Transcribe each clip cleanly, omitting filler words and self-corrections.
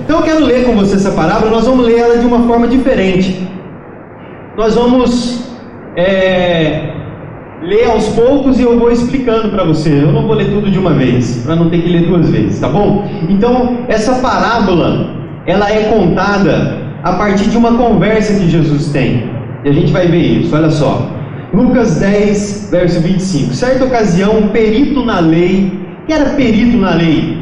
Então eu quero ler com você essa parábola. Nós vamos ler ela de uma forma diferente. Nós vamos ler aos poucos e eu vou explicando para você. Eu não vou ler tudo de uma vez, para não ter que ler duas vezes, tá bom? Então, essa parábola, ela é contada a partir de uma conversa que Jesus tem. E a gente vai ver isso, olha só. Lucas 10, verso 25. Certa ocasião, um perito na lei. Quem era perito na lei?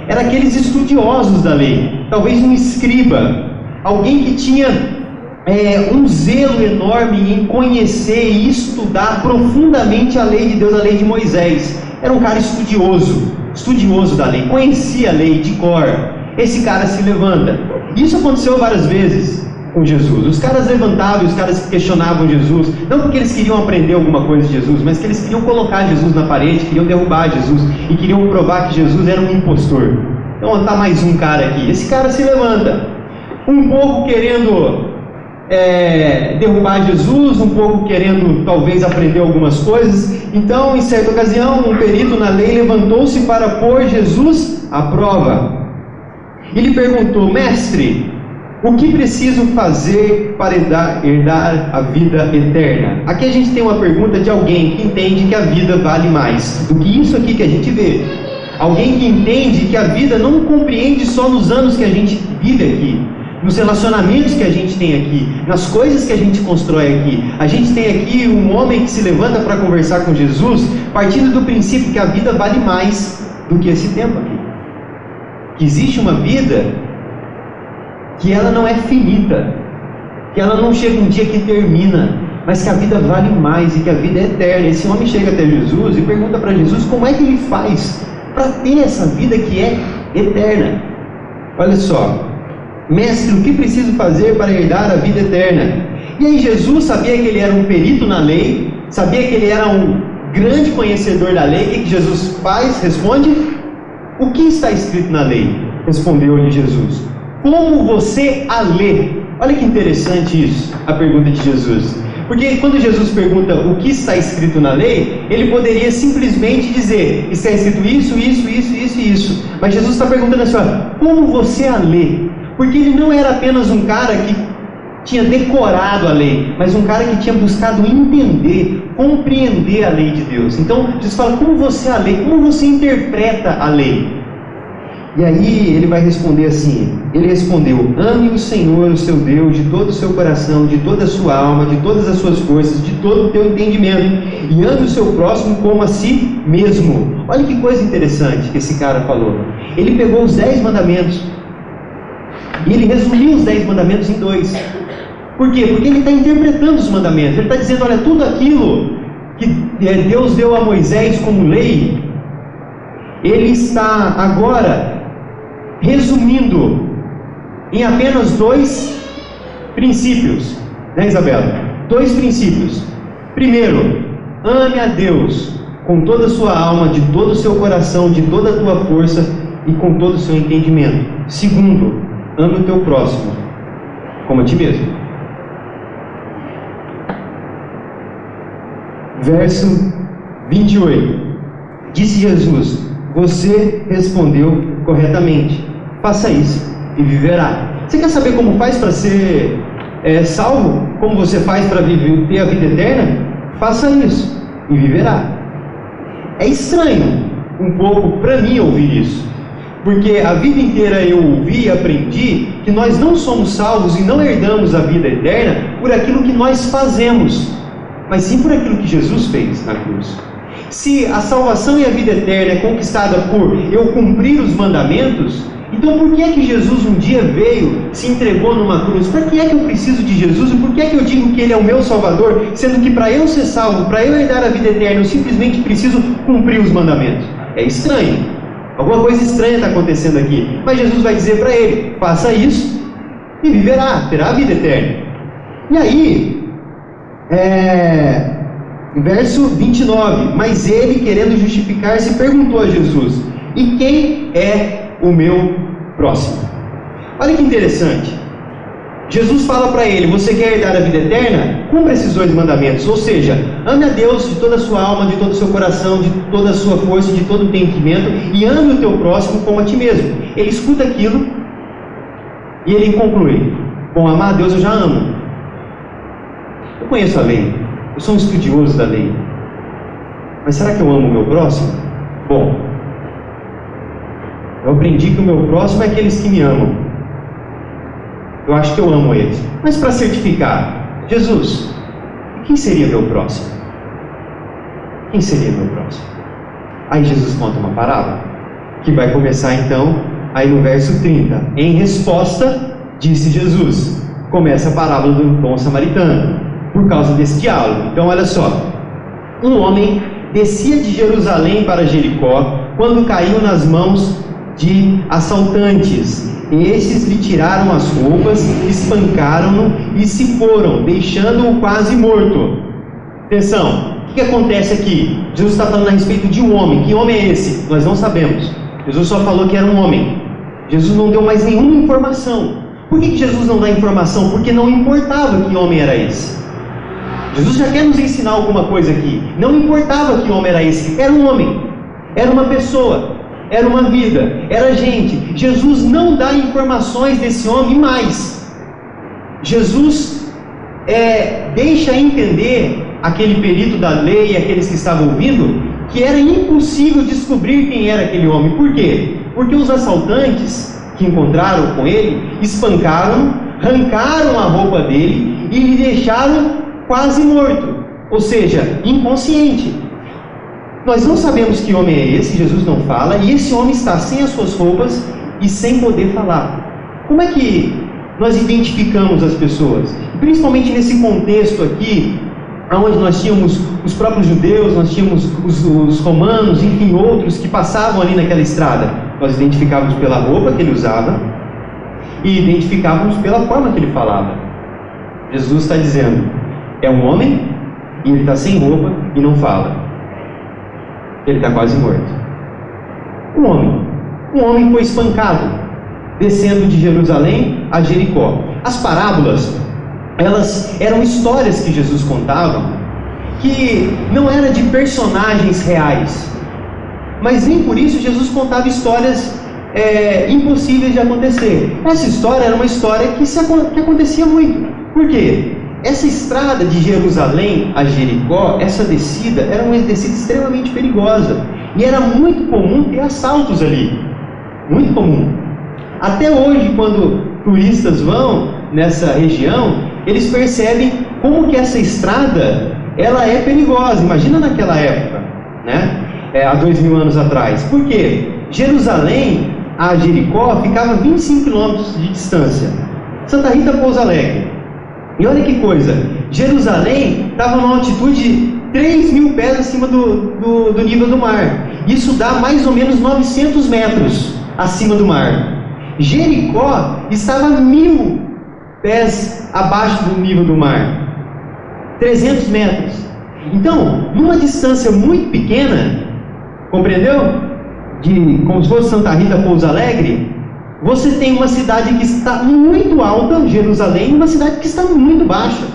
Era aqueles estudiosos da lei. Talvez um escriba. Alguém que tinha um zelo enorme em conhecer e estudar profundamente a lei de Deus, a lei de Moisés. Era um cara estudioso da lei, conhecia a lei de cor. Esse cara se levanta. Isso aconteceu várias vezes com Jesus. Os caras levantavam e os caras questionavam Jesus, não porque eles queriam aprender alguma coisa de Jesus, mas que eles queriam colocar Jesus na parede, queriam derrubar Jesus e queriam provar que Jesus era um impostor. Então está mais um cara aqui. Esse cara se levanta, um pouco querendo derrubar Jesus, um pouco querendo talvez aprender algumas coisas. Então, em certa ocasião, um perito na lei levantou-se para pôr Jesus à prova. Ele perguntou: mestre, o que preciso fazer para herdar a vida eterna? Aqui a gente tem uma pergunta de alguém que entende que a vida vale mais do que isso aqui que a gente vê. Alguém que entende que a vida não compreende só nos anos que a gente vive aqui, nos relacionamentos que a gente tem aqui, nas coisas que a gente constrói aqui. A gente tem aqui um homem que se levanta para conversar com Jesus, partindo do princípio que a vida vale mais do que esse tempo aqui. Que existe uma vida que ela não é finita, que ela não chega um dia que termina, mas que a vida vale mais e que a vida é eterna. Esse homem chega até Jesus e pergunta para Jesus como é que ele faz para ter essa vida que é eterna. Olha só: mestre, o que preciso fazer para herdar a vida eterna? E aí Jesus sabia que ele era um perito na lei, sabia que ele era um grande conhecedor da lei. O que Jesus faz? Responde: o que está escrito na lei? Respondeu-lhe Jesus: como você a lê? Olha que interessante isso, a pergunta de Jesus. Porque quando Jesus pergunta o que está escrito na lei, ele poderia simplesmente dizer: está escrito isso, isso, isso, isso e isso. Mas Jesus está perguntando assim: olha, como você a lê? Porque ele não era apenas um cara que tinha decorado a lei, mas um cara que tinha buscado entender, compreender a lei de Deus. Então Jesus fala: como você a lê? Como você interpreta a lei? E aí ele vai responder assim. Ele respondeu: ame o Senhor, o seu Deus, de todo o seu coração, de toda a sua alma, de todas as suas forças, de todo o teu entendimento, e ame o seu próximo como a si mesmo. Olha que coisa interessante que esse cara falou. Ele pegou os 10 mandamentos e ele resumiu os 10 mandamentos em 2. Por quê? Porque ele está interpretando os mandamentos. Ele está dizendo: olha, tudo aquilo que Deus deu a Moisés como lei, ele está agora resumindo em apenas 2 princípios, né, Isabela? 2 princípios. Primeiro, ame a Deus com toda a sua alma, de todo o seu coração, de toda a tua força e com todo o seu entendimento. Segundo, ame o teu próximo como a ti mesmo. Verso 28. Disse Jesus: você respondeu corretamente. Faça isso e viverá. Você quer saber como faz para ser salvo? Como você faz para ter a vida eterna? Faça isso e viverá. É estranho um pouco para mim ouvir isso, porque a vida inteira eu ouvi e aprendi que nós não somos salvos e não herdamos a vida eterna por aquilo que nós fazemos, mas sim por aquilo que Jesus fez na cruz. Se a salvação e a vida eterna é conquistada por eu cumprir os mandamentos, então por que é que Jesus um dia veio, se entregou numa cruz? Para que é que eu preciso de Jesus? E por que é que eu digo que Ele é o meu Salvador, sendo que para eu ser salvo, para eu herdar a vida eterna, eu simplesmente preciso cumprir os mandamentos? É estranho. Alguma coisa estranha está acontecendo aqui. Mas Jesus vai dizer para ele: faça isso e viverá, terá a vida eterna. E aí, verso 29, mas ele, querendo justificar-se, perguntou a Jesus: e quem é o meu próximo? Olha que interessante. Jesus fala para ele: você quer herdar a vida eterna? Cumpra esses 2 mandamentos. Ou seja, ame a Deus de toda a sua alma, de todo o seu coração, de toda a sua força, de todo o entendimento, e ame o teu próximo como a ti mesmo. Ele escuta aquilo E ele conclui: bom, amar a Deus eu já amo. Eu conheço a lei, eu sou um estudioso da lei. Mas será que eu amo o meu próximo? Bom, eu aprendi que o meu próximo é aqueles que me amam. Eu acho que eu amo eles. Mas para certificar, Jesus, quem seria meu próximo? Quem seria meu próximo? Aí Jesus conta uma parábola, que vai começar então, aí no verso 30. Em resposta, disse Jesus. Começa a parábola do bom samaritano, por causa desse diálogo. Então olha só. Um homem descia de Jerusalém para Jericó, quando caiu nas mãos de assaltantes. Estes lhe tiraram as roupas, espancaram-no e se foram, deixando-o quase morto. Atenção, o que acontece aqui? Jesus está falando a respeito de um homem. Que homem é esse? Nós não sabemos. Jesus só falou que era um homem. Jesus não deu mais nenhuma informação. Por que Jesus não dá informação? Porque não importava que homem era esse. Jesus já quer nos ensinar alguma coisa aqui. Não importava que homem era esse. Era um homem, era uma pessoa, era uma vida, era gente. Jesus não dá informações desse homem mais. Jesus deixa entender aquele perito da lei e aqueles que estavam ouvindo que era impossível descobrir quem era aquele homem. Por quê? Porque os assaltantes que encontraram com ele espancaram, arrancaram a roupa dele e lhe deixaram quase morto, ou seja, inconsciente. Nós não sabemos que homem é esse, Jesus não fala, e esse homem está sem as suas roupas e sem poder falar. Como é que nós identificamos as pessoas? Principalmente nesse contexto aqui, onde nós tínhamos os próprios judeus, nós tínhamos os romanos, enfim, outros que passavam ali naquela estrada. Nós identificávamos pela roupa que ele usava e identificávamos pela forma que ele falava. Jesus está dizendo: é um homem e ele está sem roupa e não fala. Ele está quase morto. Um homem foi espancado descendo de Jerusalém a Jericó. As parábolas, elas eram histórias que Jesus contava, que não era de personagens reais, mas nem por isso Jesus contava histórias impossíveis de acontecer. Essa história era uma história que acontecia muito. Por quê? Essa estrada de Jerusalém a Jericó, essa descida, era uma descida extremamente perigosa. E era muito comum ter assaltos ali. Muito comum. Até hoje, quando turistas vão nessa região, eles percebem como que essa estrada, ela é perigosa. Imagina naquela época, né? Há 2000 anos atrás. Por quê? Jerusalém a Jericó ficava a 25 quilômetros de distância. Santa Rita, Pouso Alegre. E olha que coisa, Jerusalém estava numa altitude de 3.000 pés acima do nível do mar. Isso dá mais ou menos 900 metros acima do mar. Jericó estava 1.000 pés abaixo do nível do mar. 300 metros. Então, numa distância muito pequena, compreendeu? Como se fosse Santa Rita, Pouso Alegre, você tem uma cidade que está muito alta, Jerusalém, e uma cidade que está muito baixa.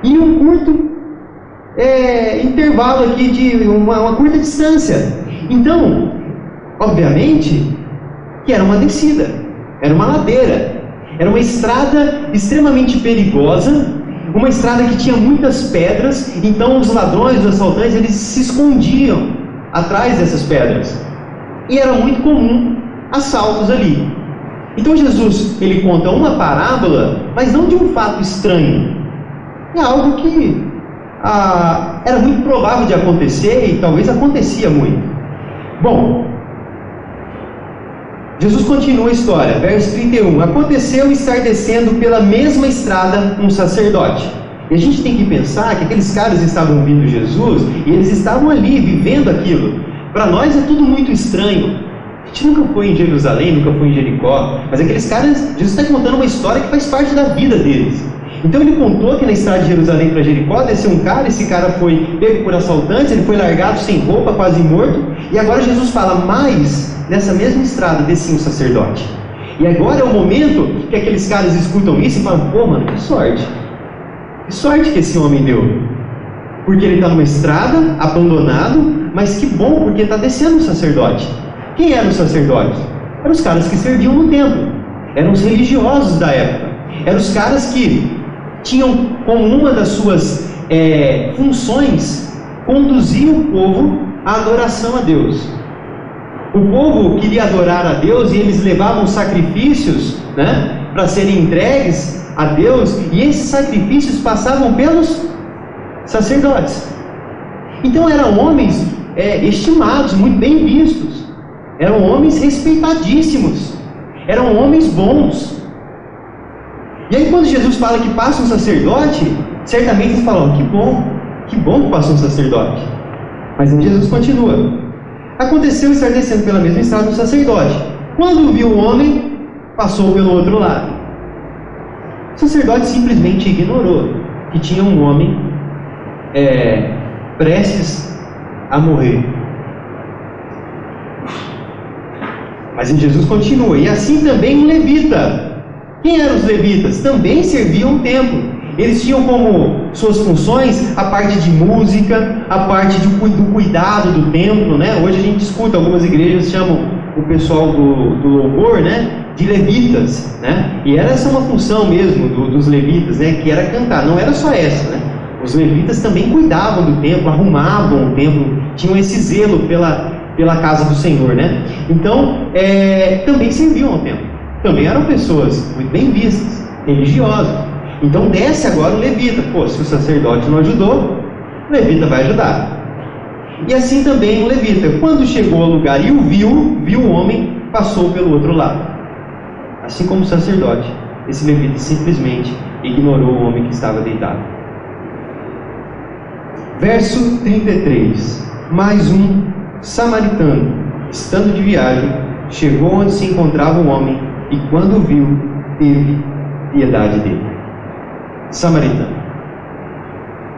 E um curto intervalo aqui de uma curta distância. Então, obviamente, que era uma descida, era uma ladeira, era uma estrada extremamente perigosa, uma estrada que tinha muitas pedras. Então os ladrões, os assaltantes, eles se escondiam atrás dessas pedras. E era muito comum assaltos ali. Então Jesus, ele conta uma parábola, mas não de um fato estranho. É algo que era muito provável de acontecer e talvez acontecia muito. Bom, Jesus continua a história, verso 31. Aconteceu estar descendo pela mesma estrada um sacerdote. E a gente tem que pensar que aqueles caras estavam ouvindo Jesus e eles estavam ali vivendo aquilo. Para nós é tudo muito estranho. A gente nunca foi em Jerusalém, nunca foi em Jericó, mas aqueles caras, Jesus está contando uma história que faz parte da vida deles. Então ele contou que na estrada de Jerusalém para Jericó desceu um cara, esse cara foi pego por assaltantes, ele foi largado sem roupa, quase morto, e agora Jesus fala: mas nessa mesma estrada descia um sacerdote. E agora é o momento que aqueles caras escutam isso e falam: pô, mano, que sorte que esse homem deu, porque ele está numa estrada, abandonado, mas que bom, porque está descendo um sacerdote. Quem eram os sacerdotes? Eram os caras que serviam no templo. eram os religiosos da época. Eram os caras que tinham como uma das suas funções conduzir o povo à adoração a Deus. O povo queria adorar a Deus e eles levavam sacrifícios, né, para serem entregues a Deus, e esses sacrifícios passavam pelos sacerdotes. Então eram homens estimados, muito bem vistos, eram homens respeitadíssimos, eram homens bons. E aí quando Jesus fala que passa um sacerdote, certamente eles falam: que bom que passa um sacerdote. Mas aí Jesus continua: aconteceu estar descendo pela mesma estrada um sacerdote. Quando viu o homem, passou pelo outro lado. O sacerdote simplesmente ignorou que tinha um homem prestes a morrer. Mas Jesus continua: e assim também um levita. Quem eram os levitas? Também serviam o templo. Eles tinham como suas funções a parte de música, a parte do cuidado do templo, né? Hoje a gente escuta, algumas igrejas chamam o pessoal do louvor, né, de levitas, né? E era essa uma função mesmo dos levitas, né, que era cantar. Não era só essa, né? Os levitas também cuidavam do templo, arrumavam o templo, tinham esse zelo pela casa do Senhor, né? Então, também serviam ao templo. Também eram pessoas muito bem vistas, religiosas. Então desce agora o levita. Se o sacerdote não ajudou, o levita vai ajudar. E assim também o levita, quando chegou ao lugar e o viu o homem, passou pelo outro lado. Assim como o sacerdote, esse levita simplesmente ignorou o homem que estava deitado. Verso 33. Mais um samaritano, estando de viagem, chegou onde se encontrava o homem, e quando viu, teve piedade dele. Samaritano.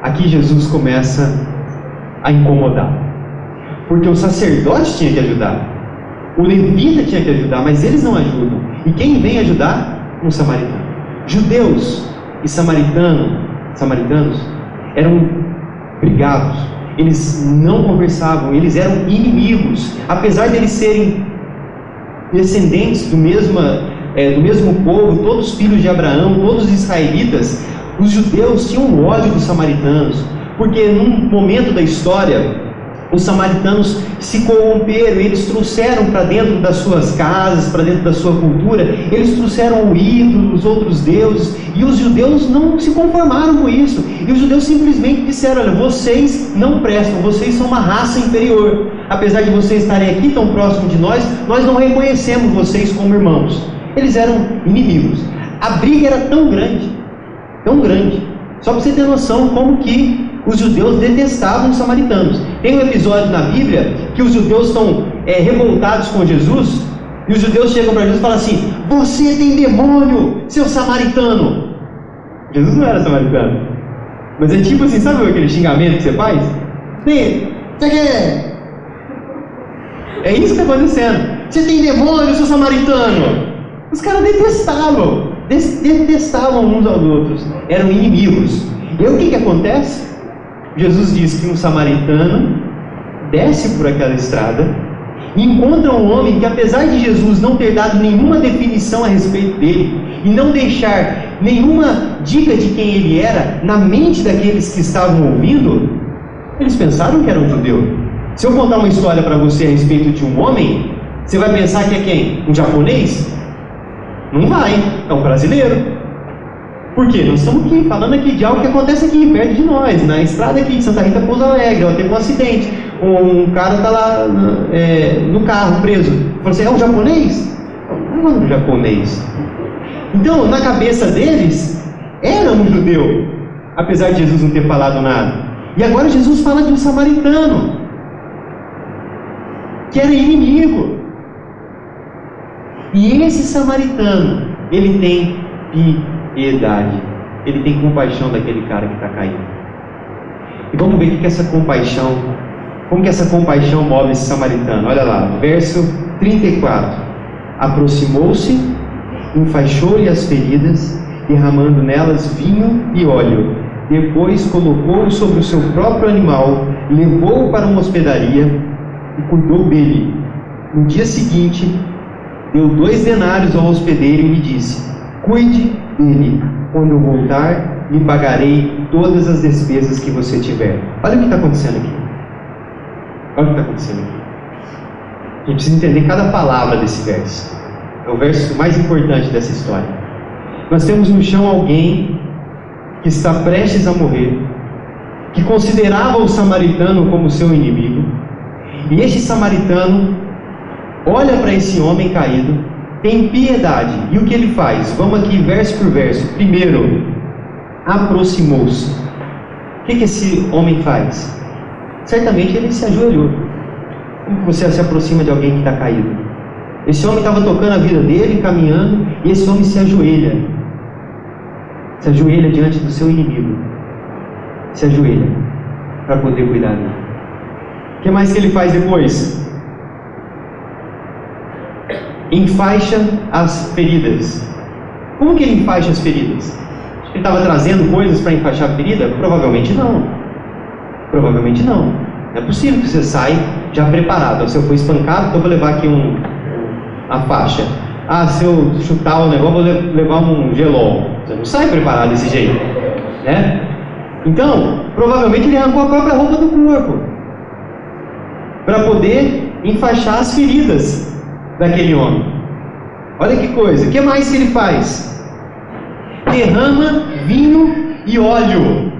Aqui Jesus começa a incomodar, porque o sacerdote tinha que ajudar, o levita tinha que ajudar, mas eles não ajudam. E quem vem ajudar? Um samaritano. Judeus e samaritanos eram brigados, eles não conversavam, eles eram inimigos, apesar de eles serem descendentes do mesmo povo, todos filhos de Abraão, todos israelitas. Os judeus tinham ódio dos samaritanos, porque num momento da história os samaritanos se corromperam, eles trouxeram para dentro das suas casas, para dentro da sua cultura, eles trouxeram o ídolo, os outros deuses, e os judeus não se conformaram com isso, e os judeus simplesmente disseram: olha, vocês não prestam, vocês são uma raça inferior, apesar de vocês estarem aqui tão próximo de nós não reconhecemos vocês como irmãos. Eles eram inimigos. A briga era tão grande, só para você ter noção como que os judeus detestavam os samaritanos. Tem um episódio na Bíblia que os judeus estão revoltados com Jesus, e os judeus chegam para Jesus e falam assim: você tem demônio, seu samaritano. Jesus não era samaritano, mas é tipo assim, sabe aquele xingamento que você faz? Você quer? É isso que está acontecendo. Você tem demônio, seu samaritano. Os caras detestavam uns aos outros, eram inimigos. E aí o que acontece? Jesus diz que um samaritano desce por aquela estrada e encontra um homem que, apesar de Jesus não ter dado nenhuma definição a respeito dele e não deixar nenhuma dica de quem ele era na mente daqueles que estavam ouvindo, eles pensaram que era um judeu. Se eu contar uma história para você a respeito de um homem, você vai pensar que é quem? Um japonês? Não vai, é um brasileiro. Por quê? Nós estamos aqui falando de algo que acontece aqui, perto de nós, na estrada aqui de Santa Rita Pouso Alegre. Teve um acidente, um cara está lá no carro, preso. Falou assim: é um japonês? Não é um japonês. Então, na cabeça deles, era um judeu, apesar de Jesus não ter falado nada. E agora Jesus fala de um samaritano, que era inimigo. E esse samaritano, ele tem piedade, ele tem compaixão daquele cara que está caído. E vamos ver como que essa compaixão move esse samaritano. Olha lá, verso 34. Aproximou-se, enfaixou-lhe as feridas, derramando nelas vinho e óleo. Depois colocou-o sobre o seu próprio animal, levou-o para uma hospedaria e cuidou dele. No dia seguinte, deu 2 denários ao hospedeiro e lhe disse: cuide dele, quando eu voltar, lhe pagarei todas as despesas que você tiver. Olha o que está acontecendo aqui. Olha o que está acontecendo aqui. A gente precisa entender cada palavra desse verso. É o verso mais importante dessa história. Nós temos no chão alguém que está prestes a morrer, que considerava o samaritano como seu inimigo, e este samaritano olha para esse homem caído, tem piedade, e o que ele faz? Vamos aqui verso por verso. Primeiro, aproximou-se. O que esse homem faz? Certamente ele se ajoelhou. Como você se aproxima de alguém que está caído? Esse homem estava tocando a vida dele, caminhando, e esse homem se ajoelha diante do seu inimigo, se ajoelha para poder cuidar dele. O que mais que ele faz depois? Enfaixa as feridas. Como que ele enfaixa as feridas? Ele estava trazendo coisas para enfaixar a ferida? Provavelmente não. Provavelmente não. Não é possível que você saia já preparado. Se eu for espancado, então eu vou levar aqui a faixa. Se eu chutar o negócio, vou levar um gelol. Você não sai preparado desse jeito, né? Então, provavelmente ele arrancou a própria roupa do corpo para poder enfaixar as feridas daquele homem. Olha que coisa. O que mais que ele faz? Derrama vinho e óleo.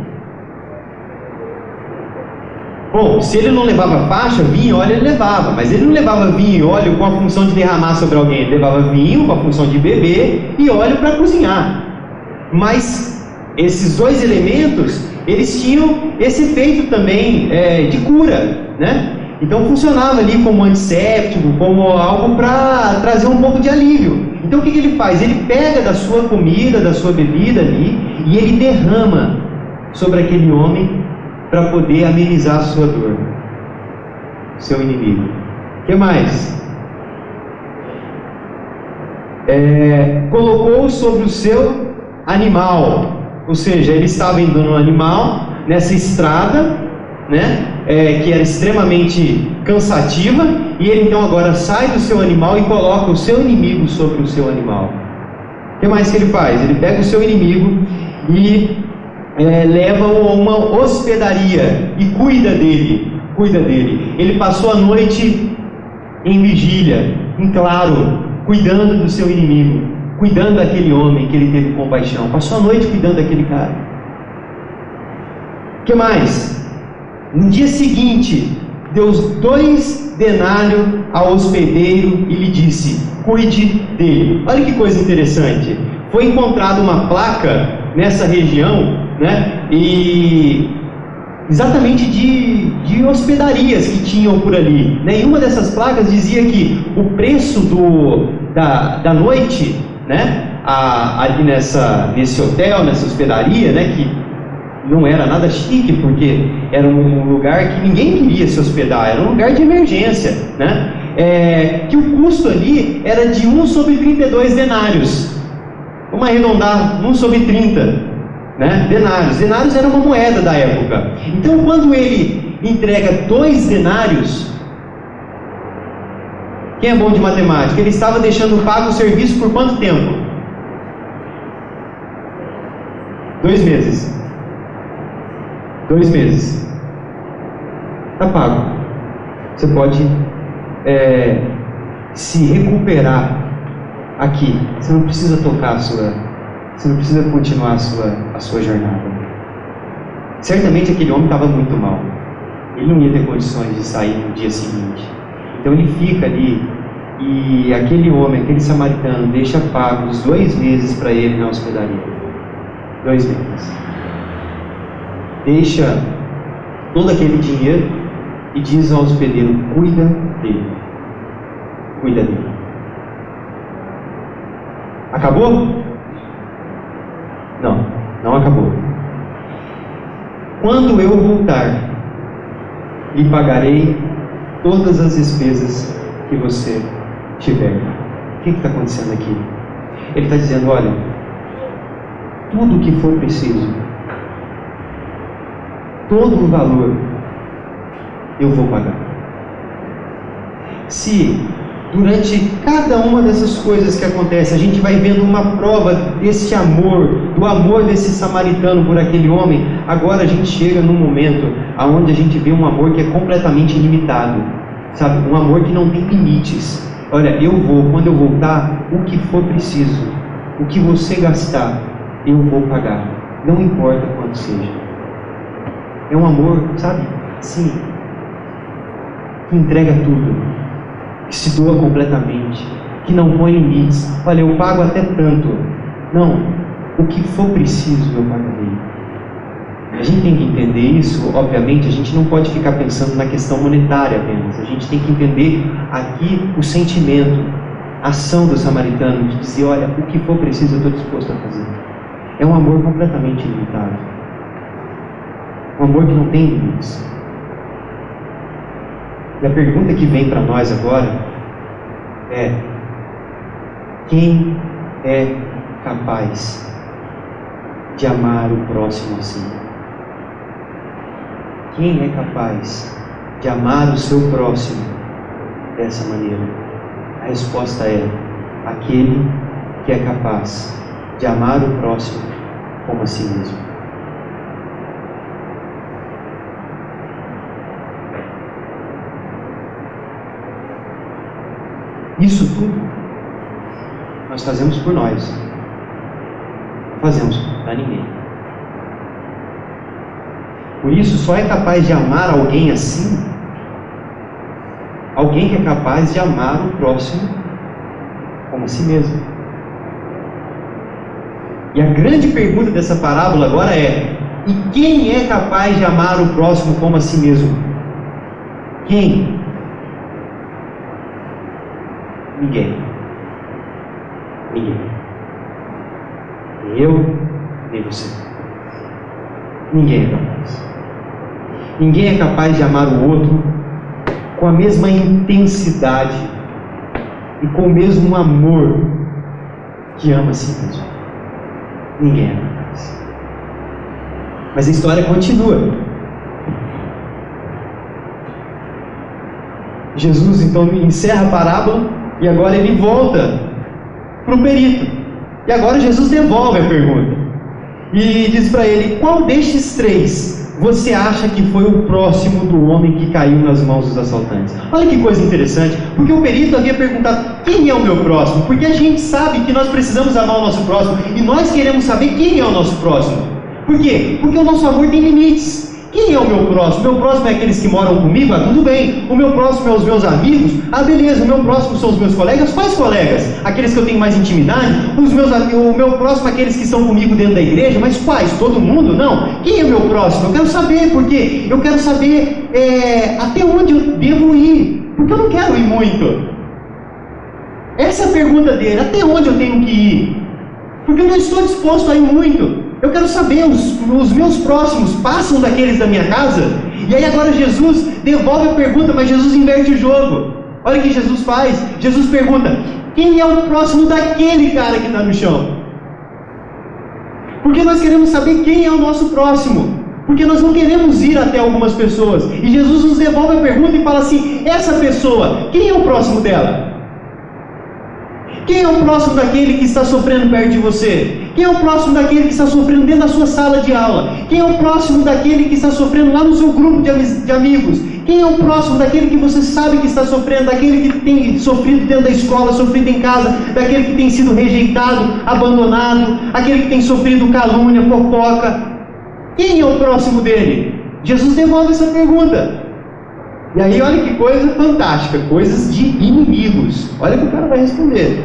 Bom, se ele não levava faixa, vinho e óleo ele levava, mas ele não levava vinho e óleo com a função de derramar sobre alguém. Ele levava vinho com a função de beber e óleo para cozinhar. Mas esses 2 elementos, eles tinham esse efeito também de cura, né? Então funcionava ali como antisséptico, como algo para trazer um pouco de alívio. Então o que ele faz? Ele pega da sua comida, da sua bebida ali, e ele derrama sobre aquele homem para poder amenizar a sua dor, seu inimigo. O que mais? Colocou sobre o seu animal, ou seja, ele estava indo no animal, nessa estrada, né, que era extremamente cansativa, e ele então agora sai do seu animal e coloca o seu inimigo sobre o seu animal. O que mais que ele faz? Ele pega o seu inimigo e leva-o a uma hospedaria e cuida dele. Ele passou a noite em vigília, em claro, cuidando do seu inimigo, cuidando daquele homem que ele teve compaixão. Passou a noite cuidando daquele cara. O que mais? No dia seguinte, deu 2 denários ao hospedeiro e lhe disse: cuide dele. Olha que coisa interessante. Foi encontrada uma placa nessa região, né? E exatamente de hospedarias que tinham por ali. Nenhuma dessas placas dizia que o preço da noite, né? Ali nesse hotel, nessa hospedaria, né? Que não era nada chique, porque era um lugar que ninguém queria se hospedar, era um lugar de emergência, né? Que o custo ali era de 1 sobre 32 denários. Vamos arredondar, 1 sobre 30, né? Denários. Denários era uma moeda da época. Então, quando ele entrega 2 denários, quem é bom de matemática? Ele estava deixando pago o serviço por quanto tempo? 2 meses. 2 meses. Está pago. Você pode se recuperar aqui. Você não precisa tocar você não precisa continuar a sua jornada. Certamente aquele homem estava muito mal. Ele não ia ter condições de sair no dia seguinte. Então ele fica ali, e aquele homem, aquele samaritano, deixa pagos 2 meses para ele na hospedaria. 2 meses. Deixa todo aquele dinheiro e diz ao hospedeiro: cuida dele. Cuida dele. Acabou? Não, não acabou. Quando eu voltar, lhe pagarei todas as despesas que você tiver. O que está acontecendo aqui? Ele está dizendo: olha, tudo o que for preciso, todo o valor, eu vou pagar. Se Durante cada uma dessas coisas que acontecem, a gente vai vendo uma prova desse amor, do amor desse samaritano por aquele homem. Agora a gente chega num momento onde a gente vê um amor que é completamente ilimitado, sabe? Um amor que não tem limites. Olha, quando eu voltar, o que for preciso, o que você gastar, eu vou pagar, não importa quanto seja. É um amor, sabe? Sim, que entrega tudo, que se doa completamente, que não põe limites. Olha, eu pago até tanto. Não, o que for preciso eu pagarei. A gente tem que entender isso. Obviamente a gente não pode ficar pensando na questão monetária apenas. A gente tem que entender aqui o sentimento, a ação do samaritano, de dizer, olha, o que for preciso eu estou disposto a fazer. É um amor completamente ilimitado, um amor que não tem limites. E a pergunta que vem para nós agora é: quem é capaz de amar o próximo assim? Quem é capaz de amar o seu próximo dessa maneira? A resposta é: aquele que é capaz de amar o próximo como a si mesmo. Isso tudo nós fazemos por nós, não fazemos para ninguém. Por isso, só é capaz de amar alguém assim alguém que é capaz de amar o próximo como a si mesmo. E a grande pergunta dessa parábola agora é: e quem é capaz de amar o próximo como a si mesmo? Quem? Ninguém. Ninguém. Nem eu, nem você. Ninguém é capaz. Ninguém é capaz de amar o outro com a mesma intensidade e com o mesmo amor que ama a si mesmo. Ninguém é capaz. Mas a história continua. Jesus então encerra a parábola e agora ele volta para o perito. E agora Jesus devolve a pergunta e diz para ele: qual destes três você acha que foi o próximo do homem que caiu nas mãos dos assaltantes? Olha que coisa interessante, porque o perito havia perguntado: quem é o meu próximo? Porque a gente sabe que nós precisamos amar o nosso próximo e nós queremos saber quem é o nosso próximo. Por quê? Porque o nosso amor tem limites. Quem é o meu próximo? Meu próximo é aqueles que moram comigo? Ah, tudo bem. O meu próximo é os meus amigos? Ah, beleza. O meu próximo são os meus colegas? Quais colegas? Aqueles que eu tenho mais intimidade? O meu próximo é aqueles que estão comigo dentro da igreja? Mas quais? Todo mundo? Não. Quem é o meu próximo? Eu quero saber, porque eu quero saber até onde eu devo ir. Porque eu não quero ir muito. Essa é a pergunta dele. Até onde eu tenho que ir? Porque eu não estou disposto a ir muito. Eu quero saber, os meus próximos passam daqueles da minha casa? E aí agora Jesus devolve a pergunta, mas Jesus inverte o jogo. Olha o que Jesus faz. Jesus pergunta: quem é o próximo daquele cara que está no chão? Porque nós queremos saber quem é o nosso próximo. Porque nós não queremos ir até algumas pessoas. E Jesus nos devolve a pergunta e fala assim: essa pessoa, quem é o próximo dela? Quem é o próximo daquele que está sofrendo perto de você? Quem é o próximo daquele que está sofrendo dentro da sua sala de aula? Quem é o próximo daquele que está sofrendo lá no seu grupo de amigos? Quem é o próximo daquele que você sabe que está sofrendo? Daquele que tem sofrido dentro da escola, sofrido em casa? Daquele que tem sido rejeitado, abandonado? Aquele que tem sofrido calúnia, fofoca? Quem é o próximo dele? Jesus devolve essa pergunta. E aí olha que coisa fantástica, coisas de inimigos. Olha o que o cara vai responder: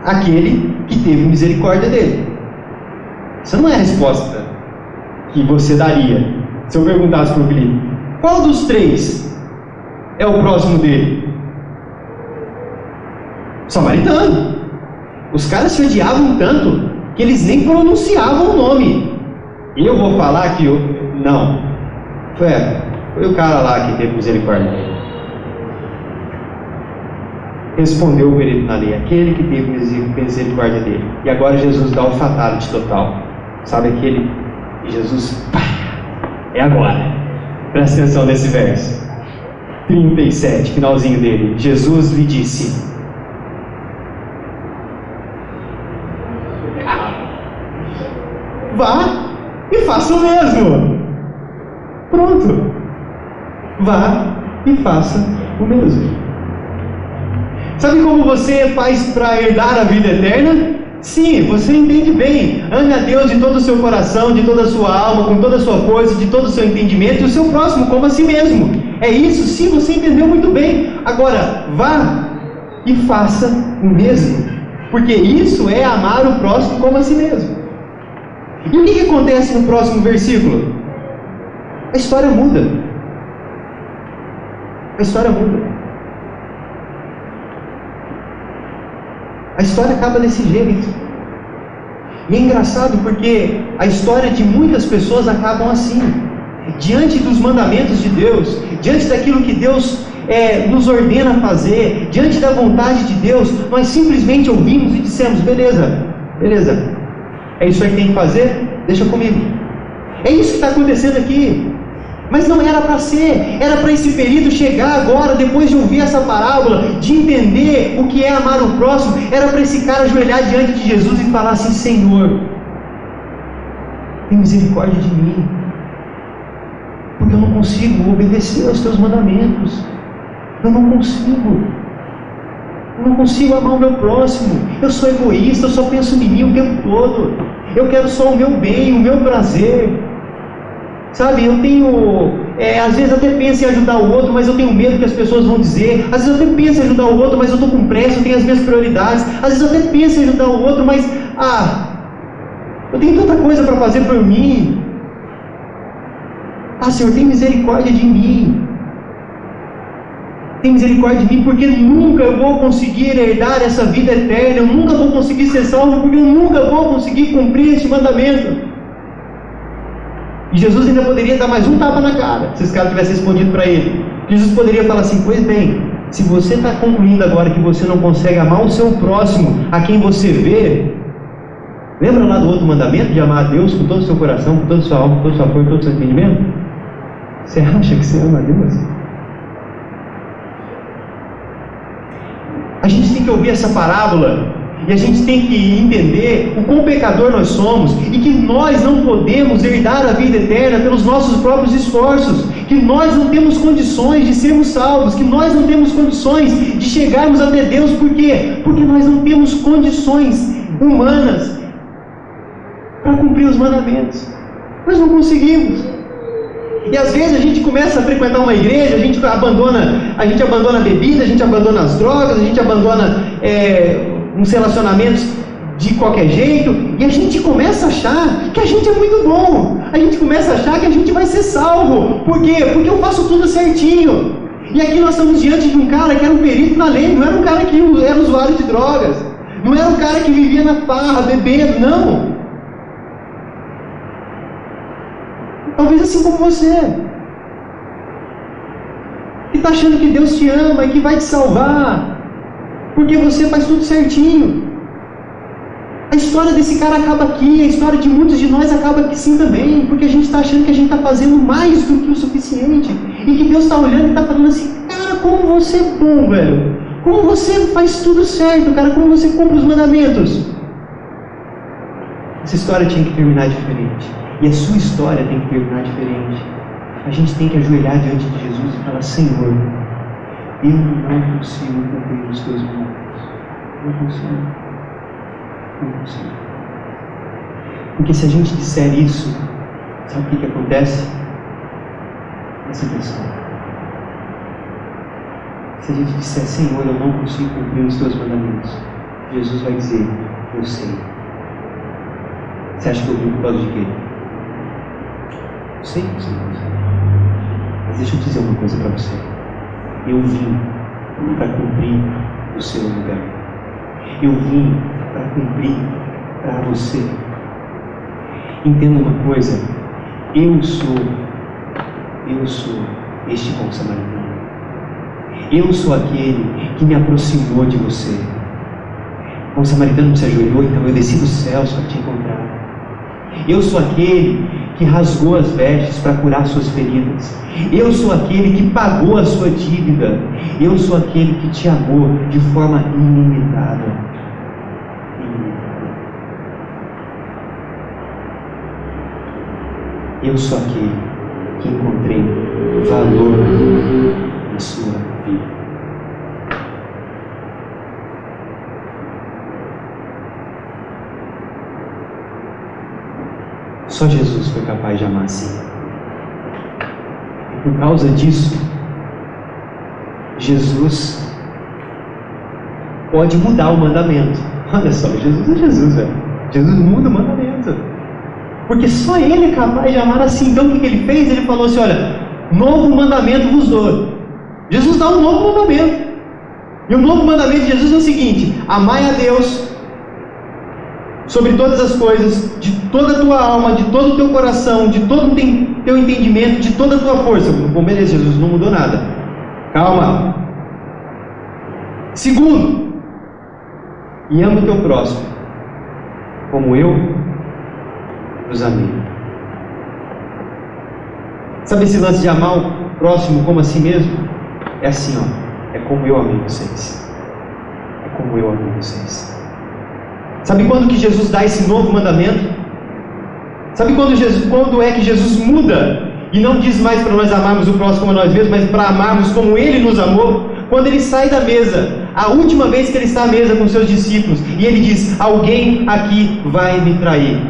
aquele que teve misericórdia dele. Essa não é a resposta que você daria se eu perguntasse para o Felipe: qual dos três é o próximo dele? Samaritano. Os caras se odiavam tanto que eles nem pronunciavam o nome. E eu vou falar que não. Foi o cara lá que teve misericórdia. Respondeu o perito na lei: aquele que teve misericórdia dele. E agora Jesus dá o fatality total. Sabe aquele? E Jesus, é agora. Presta atenção nesse verso. 37, finalzinho dele. Jesus lhe disse: vá e faça o mesmo. Pronto. Vá e faça o mesmo. Sabe como você faz para herdar a vida eterna? Sim, você entende bem. Ame a Deus de todo o seu coração, de toda a sua alma, com toda a sua força, de todo o seu entendimento, e o seu próximo como a si mesmo. É isso, sim, você entendeu muito bem. Agora, vá e faça o mesmo, porque isso é amar o próximo como a si mesmo. E o que acontece no próximo versículo? A história muda. A história muda. A história acaba desse jeito. E é engraçado porque a história de muitas pessoas acabam assim. Diante dos mandamentos de Deus, diante daquilo que Deus nos ordena fazer, diante da vontade de Deus, nós simplesmente ouvimos e dissemos: beleza, é isso aí que tem que fazer? Deixa comigo. É isso que está acontecendo aqui. Mas não era para ser, era para esse perito chegar agora, depois de ouvir essa parábola, de entender o que é amar o próximo, era para esse cara ajoelhar diante de Jesus e falar assim: Senhor, tem misericórdia de mim, porque eu não consigo obedecer aos teus mandamentos, eu não consigo amar o meu próximo, eu sou egoísta, eu só penso em mim o tempo todo, eu quero só o meu bem, o meu prazer. Sabe, eu tenho, às vezes até penso em ajudar o outro, mas eu tenho medo que as pessoas vão dizer. Às vezes eu até penso em ajudar o outro, mas eu estou com pressa, eu tenho as minhas prioridades. Às vezes eu até penso em ajudar o outro, mas, eu tenho tanta coisa para fazer por mim. Senhor, tem misericórdia de mim. Tem misericórdia de mim, porque nunca eu vou conseguir herdar essa vida eterna. Eu nunca vou conseguir ser salvo, porque eu nunca vou conseguir cumprir este mandamento. E Jesus ainda poderia dar mais um tapa na cara, se esse cara tivesse respondido para ele. Jesus poderia falar assim: pois bem, se você está concluindo agora que você não consegue amar o seu próximo, a quem você vê, lembra lá do outro mandamento de amar a Deus com todo o seu coração, com toda a sua alma, com toda a sua força, com todo o seu entendimento? Você acha que você ama a Deus? A gente tem que ouvir essa parábola e a gente tem que entender o quão pecador nós somos e que nós não podemos herdar a vida eterna pelos nossos próprios esforços, que nós não temos condições de sermos salvos, que nós não temos condições de chegarmos até Deus. Por quê? Porque nós não temos condições humanas para cumprir os mandamentos. Nós não conseguimos. E às vezes a gente começa a frequentar uma igreja, a gente abandona a bebida, a gente abandona as drogas, a gente abandona uns relacionamentos de qualquer jeito, e a gente começa a achar que a gente é muito bom, a gente começa a achar que a gente vai ser salvo. Por quê? Porque eu faço tudo certinho. E aqui nós estamos diante de um cara que era um perito na lei, não era um cara que era usuário de drogas, não era um cara que vivia na farra, bebendo, não. Talvez assim como você, que está achando que Deus te ama e que vai te salvar, porque você faz tudo certinho. A história desse cara acaba aqui, a história de muitos de nós acaba aqui sim também, porque a gente está achando que a gente está fazendo mais do que o suficiente, e que Deus está olhando e está falando assim: cara, como você é bom, velho, como você faz tudo certo, cara, como você cumpre os mandamentos. Essa história tinha que terminar diferente, e a sua história tem que terminar diferente. A gente tem que ajoelhar diante de Jesus e falar: Senhor, eu não consigo cumprir os teus mandamentos. Não consigo. Porque se a gente disser isso, sabe o que acontece? Presta atenção. Se a gente disser: Senhor, eu não consigo cumprir os teus mandamentos, Jesus vai dizer: eu sei. Você acha que eu vim por causa de quê? Eu sei que você não sabe. Mas deixa eu dizer uma coisa para você. Eu vim para cumprir o seu lugar. Eu vim para cumprir para você. Entenda uma coisa: eu sou este bom samaritano. Eu sou aquele que me aproximou de você. O bom samaritano se ajoelhou, então eu desci dos céus para te encontrar. Eu sou aquele que rasgou as vestes para curar suas feridas. Eu sou aquele que pagou a sua dívida. Eu sou aquele que te amou de forma ilimitada. Eu sou aquele que encontrei valor na sua vida. Só Jesus foi capaz de amar assim. E por causa disso, Jesus pode mudar o mandamento. Olha só, Jesus é Jesus, velho. Jesus muda o mandamento. Porque só Ele é capaz de amar assim. Então o que Ele fez? Ele falou assim, olha, novo mandamento vos dou. Jesus dá um novo mandamento. E o novo mandamento de Jesus é o seguinte: amai a Deus sobre todas as coisas, de toda a tua alma, de todo o teu coração, de todo o teu entendimento, de toda a tua força. Bom, beleza, Jesus não mudou nada. Calma. Segundo, e ama o teu próximo, como eu os amei. Sabe esse lance de amar o próximo como a si mesmo? É assim, ó. É como eu amei vocês. É como eu amei vocês. Sabe quando que Jesus dá esse novo mandamento? Sabe quando é que Jesus muda e não diz mais para nós amarmos o próximo como a nós mesmos, mas para amarmos como Ele nos amou? Quando Ele sai da mesa, a última vez que Ele está à mesa com seus discípulos, e Ele diz: alguém aqui vai me trair.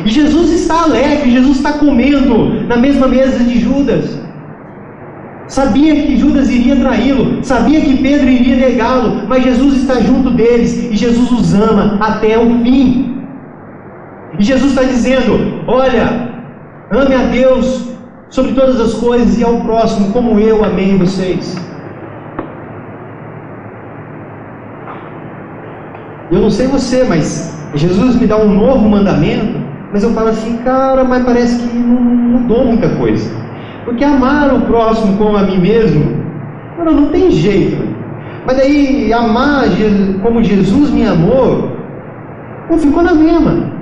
E Jesus está alegre, Jesus está comendo na mesma mesa de Judas. Sabia que Judas iria traí-lo, sabia que Pedro iria negá-lo, mas Jesus está junto deles, e Jesus os ama até o fim. E Jesus está dizendo: olha, ame a Deus sobre todas as coisas e ao próximo como eu amei vocês. Eu não sei você, mas Jesus me dá um novo mandamento, mas eu falo assim, cara, mas parece que não mudou muita coisa. Porque amar o próximo como a mim mesmo, cara, não tem jeito. Mas daí amar como Jesus me amou, não ficou na mesma.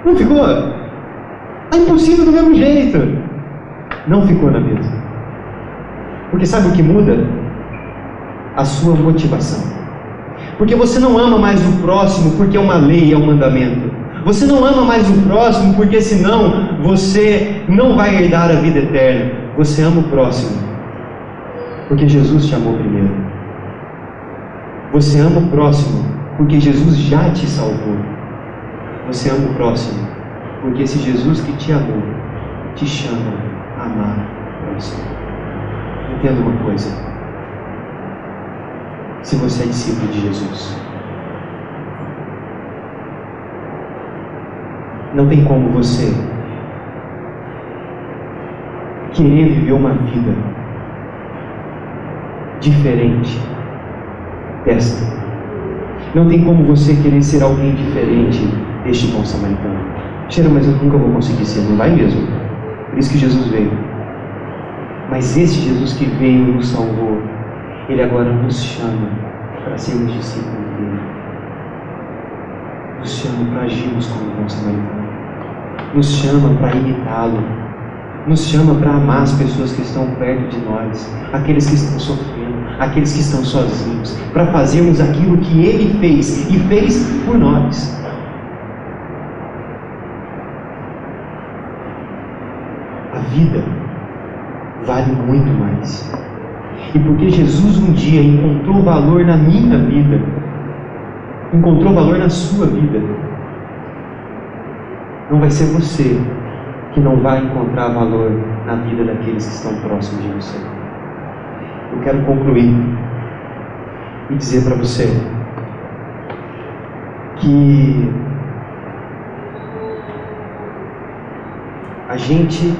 Não ficou? É impossível do mesmo jeito. Não ficou na mesma. Porque sabe o que muda? A sua motivação. Porque você não ama mais o próximo porque é uma lei, é um mandamento. Você não ama mais o próximo porque senão você não vai herdar a vida eterna. Você ama o próximo porque Jesus te amou primeiro. Você ama o próximo porque Jesus já te salvou. Você ama o próximo porque esse Jesus que te amou te chama a amar o próximo. Entenda uma coisa: se você é discípulo de Jesus, não tem como você querer viver uma vida diferente desta. Não tem como você querer ser alguém diferente deste bom samaritano. Cheira, mas eu nunca vou conseguir ser. Não vai mesmo. Por isso que Jesus veio. Mas esse Jesus que veio e nos salvou, Ele agora nos chama para sermos discípulos dele. Nos chama para agirmos como bom samaritano. Nos chama para imitá-lo. Nos chama para amar as pessoas que estão perto de nós, aqueles que estão sofrendo, aqueles que estão sozinhos, para fazermos aquilo que Ele fez e fez por nós. A vida vale muito mais. E porque Jesus um dia encontrou valor na minha vida, encontrou valor na sua vida, não vai ser você que não vai encontrar valor na vida daqueles que estão próximos de você. Eu quero concluir e dizer para você que a gente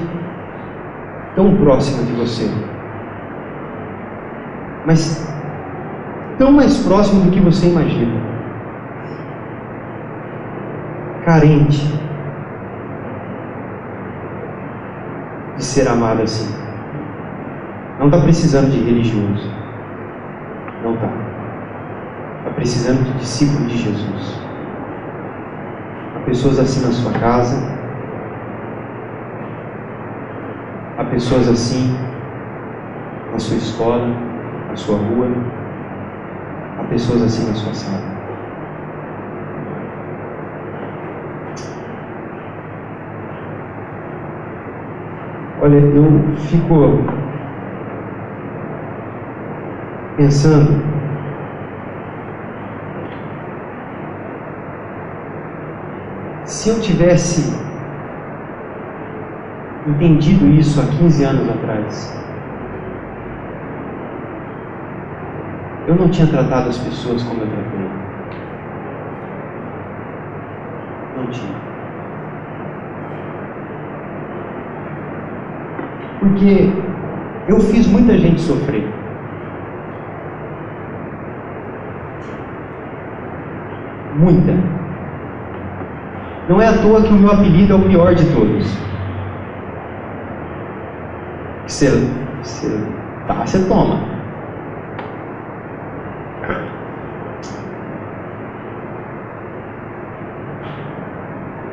tão próxima de você, mas tão mais próximo do que você imagina, carente de ser amado assim. Não está precisando de religioso. Não está. Está precisando de discípulo de Jesus. Está pessoas assim na sua casa, há pessoas assim na sua escola, na sua rua, há pessoas assim na sua sala. Olha, eu fico pensando se eu tivesse entendido isso há 15 anos atrás, eu não tinha tratado as pessoas como eu tratei. Não tinha. Porque eu fiz muita gente sofrer. Muita. Não é à toa que o meu apelido é o pior de todos. Você toma.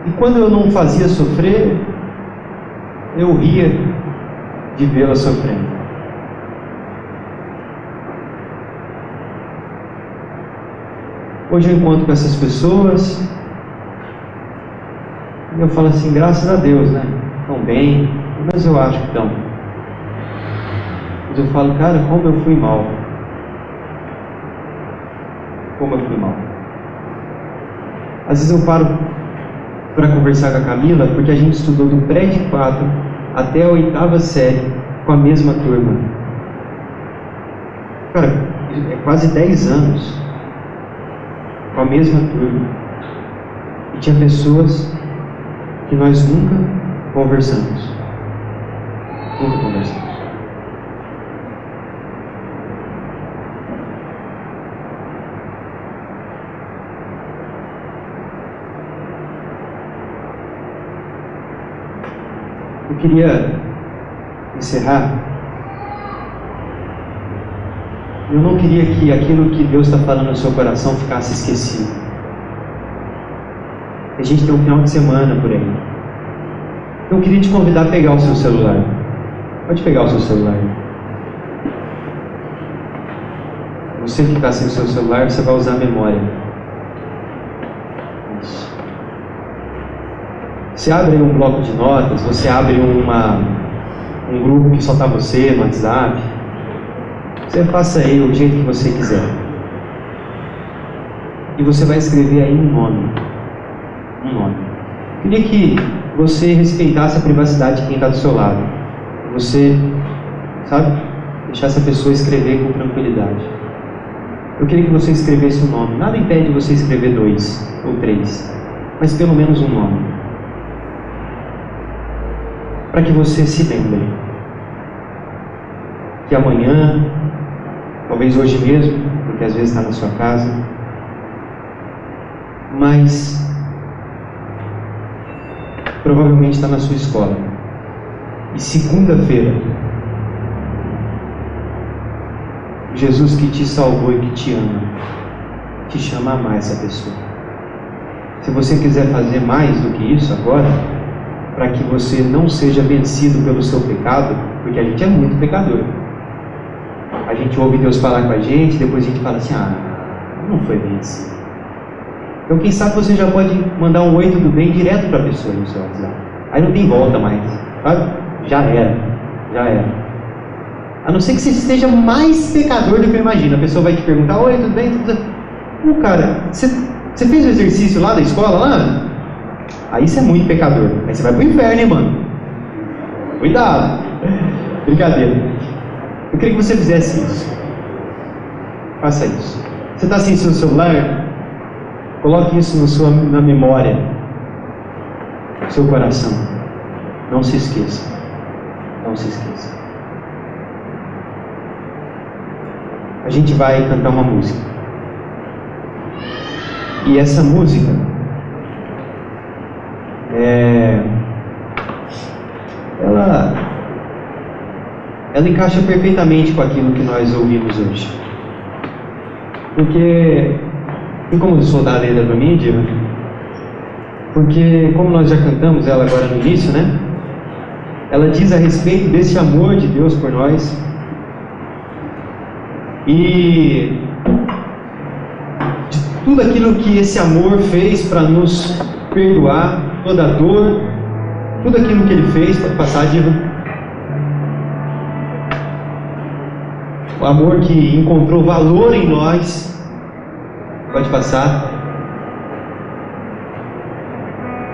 E quando eu não fazia sofrer, eu ria de vê-la sofrendo. Hoje eu encontro com essas pessoas e eu falo assim, graças a Deus, né? Estão bem, mas eu acho que estão. Mas eu falo, cara, como eu fui mal. Como eu fui mal. Às vezes eu paro para conversar com a Camila, porque a gente estudou do pré de 4 até a 8ª série com a mesma turma. Cara, é quase 10 anos com a mesma turma. E tinha pessoas que nós nunca conversamos. Nunca conversamos. Eu queria encerrar. Eu não queria que aquilo que Deus está falando no seu coração ficasse esquecido. A gente tem um final de semana por aí. Eu queria te convidar a pegar o seu celular. Pode pegar o seu celular. Você que está sem o seu celular, você vai usar a memória. Isso. Você abre um bloco de notas, você abre um grupo que só está você no WhatsApp. Você faça aí o jeito que você quiser. E você vai escrever aí um nome. Um nome. Eu queria que você respeitasse a privacidade de quem está do seu lado. Você, sabe, deixar essa pessoa escrever com tranquilidade. Eu queria que você escrevesse um nome. Nada impede você escrever 2 ou 3, mas pelo menos um nome. Para que você se lembre que amanhã, talvez hoje mesmo, porque às vezes está na sua casa, mas provavelmente está na sua escola. E segunda-feira, Jesus que te salvou e que te ama, te chama a amar essa pessoa. Se você quiser fazer mais do que isso agora, para que você não seja vencido pelo seu pecado, porque a gente é muito pecador. A gente ouve Deus falar com a gente, depois a gente fala assim, não foi bem assim. Então quem sabe você já pode mandar um oi, tudo bem, direto para a pessoa no seu WhatsApp. Aí não tem volta mais, sabe? Já era. A não ser que você esteja mais pecador do que eu imagino. A pessoa vai te perguntar, oi, tudo bem? Não, cara, você fez o exercício lá da escola, lá? Aí você é muito pecador. Aí você vai pro inferno, hein, mano? Cuidado. Brincadeira. Eu queria que você fizesse isso. Faça isso. Você está sem seu celular? Coloque isso na memória, no seu coração. Não se esqueça. Não se esqueça. A gente vai cantar uma música. E essa música ela encaixa perfeitamente com aquilo que nós ouvimos hoje. Porque, e como eu sou da letra do mídia, porque como nós já cantamos ela agora no início, né? Ela diz a respeito desse amor de Deus por nós. E de tudo aquilo que esse amor fez para nos perdoar, toda a dor, tudo aquilo que Ele fez. Pode passar, Diva. O amor que encontrou valor em nós. Pode passar.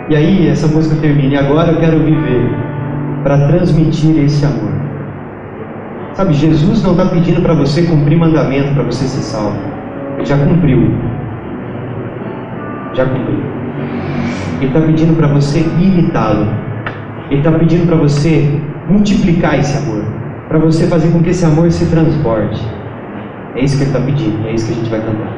E aí essa música termina. E agora eu quero viver para transmitir esse amor. Sabe, Jesus não está pedindo para você cumprir mandamento para você ser salvo. Ele já cumpriu. Já cumpriu. Ele está pedindo para você imitá-lo. Ele está pedindo para você multiplicar esse amor, para você fazer com que esse amor se transborde. É isso que Ele está pedindo. É isso que a gente vai cantar.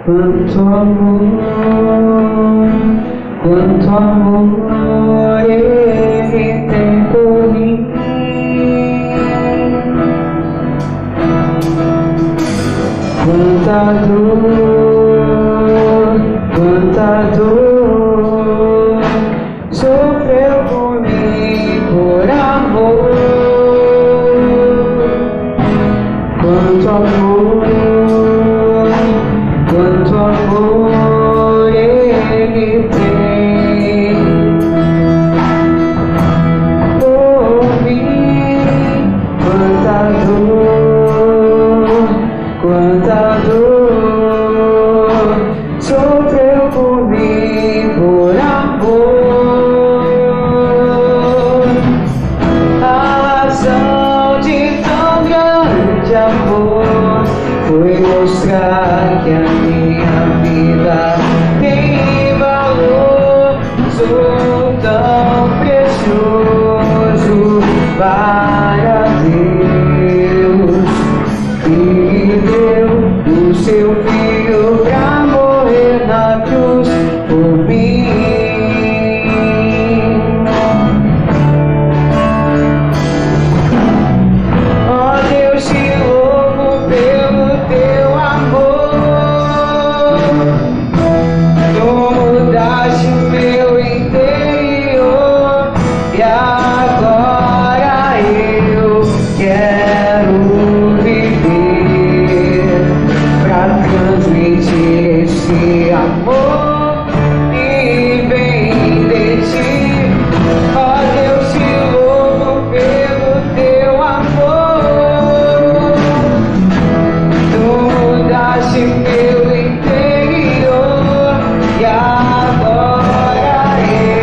Quanto amor Ele tem por mim. Quanta dor sofreu por mim por amor. Quanto amor Ele tem por mim. Quanta dor sofreu por mim por amor. A razão de tão grande amor foi mostrar que a minha vida tem valor. Sou tão precioso para Deus, que deu o seu filho pra morrer na cruz por mim. Ó Deus, te louvo pelo teu amor. Tu mudaste meu interior e agora eu quero viver pra transmitir esse amor que vem de ti. Ó Deus, te louvo pelo teu amor. Tu mudaste meu interior e agora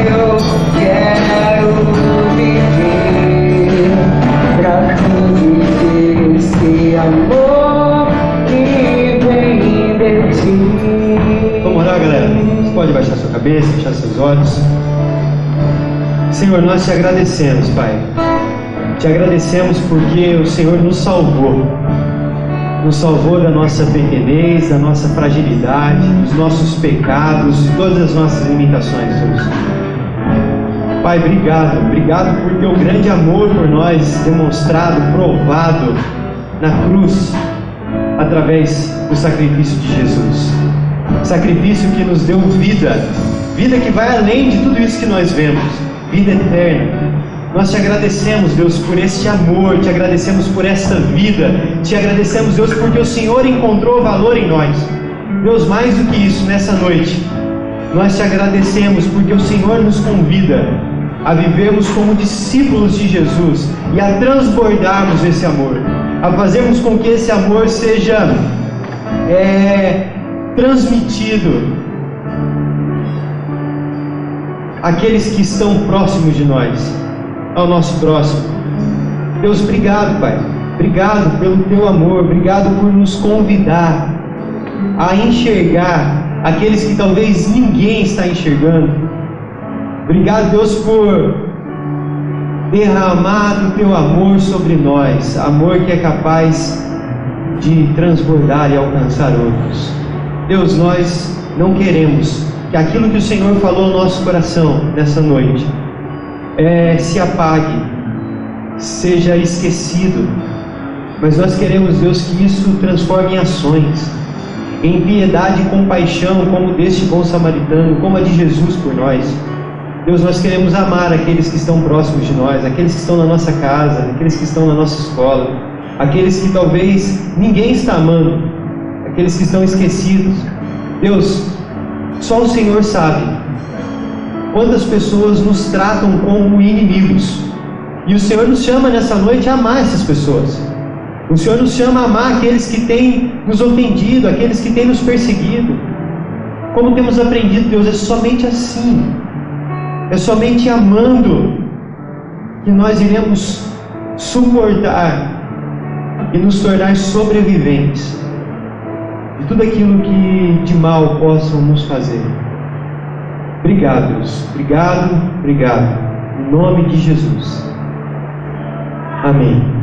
eu quero viver pra transmitir esse amor que vem de ti. Vamos orar, galera? Você pode baixar sua cabeça, fechar seus olhos. Senhor, nós te agradecemos, Pai. Te agradecemos porque o Senhor nos salvou. Nos salvou da nossa pequenez, da nossa fragilidade, dos nossos pecados, de todas as nossas limitações, Deus. Pai, obrigado. Obrigado por teu grande amor por nós, demonstrado, provado na cruz, através do sacrifício de Jesus. Sacrifício que nos deu vida, vida que vai além de tudo isso que nós vemos, vida eterna. Nós te agradecemos, Deus, por este amor, te agradecemos por esta vida, te agradecemos, Deus, porque o Senhor encontrou valor em nós. Deus, mais do que isso, nessa noite, nós te agradecemos porque o Senhor nos convida a vivermos como discípulos de Jesus e a transbordarmos esse amor, a fazermos com que esse amor seja transmitido àqueles que estão próximos de nós, ao nosso próximo. Deus, obrigado, Pai. Obrigado pelo teu amor. Obrigado por nos convidar a enxergar aqueles que talvez ninguém está enxergando. Obrigado, Deus, por derramar o teu amor sobre nós, amor que é capaz de transbordar e alcançar outros. Deus, nós não queremos que aquilo que o Senhor falou ao nosso coração nessa noite se apague, seja esquecido, mas nós queremos, Deus, que isso transforme em ações, em piedade e compaixão, como deste bom samaritano, como a de Jesus por nós. Deus, nós queremos amar aqueles que estão próximos de nós, aqueles que estão na nossa casa, aqueles que estão na nossa escola, aqueles que talvez ninguém está amando, aqueles que estão esquecidos. Deus, só o Senhor sabe quantas pessoas nos tratam como inimigos, e o Senhor nos chama nessa noite a amar essas pessoas. O Senhor nos chama a amar aqueles que têm nos ofendido, aqueles que têm nos perseguido. Como temos aprendido, Deus, é somente assim, é somente amando que nós iremos suportar e nos tornar sobreviventes de tudo aquilo que de mal possam nos fazer. Obrigado, Deus. Obrigado, obrigado. Em nome de Jesus. Amém.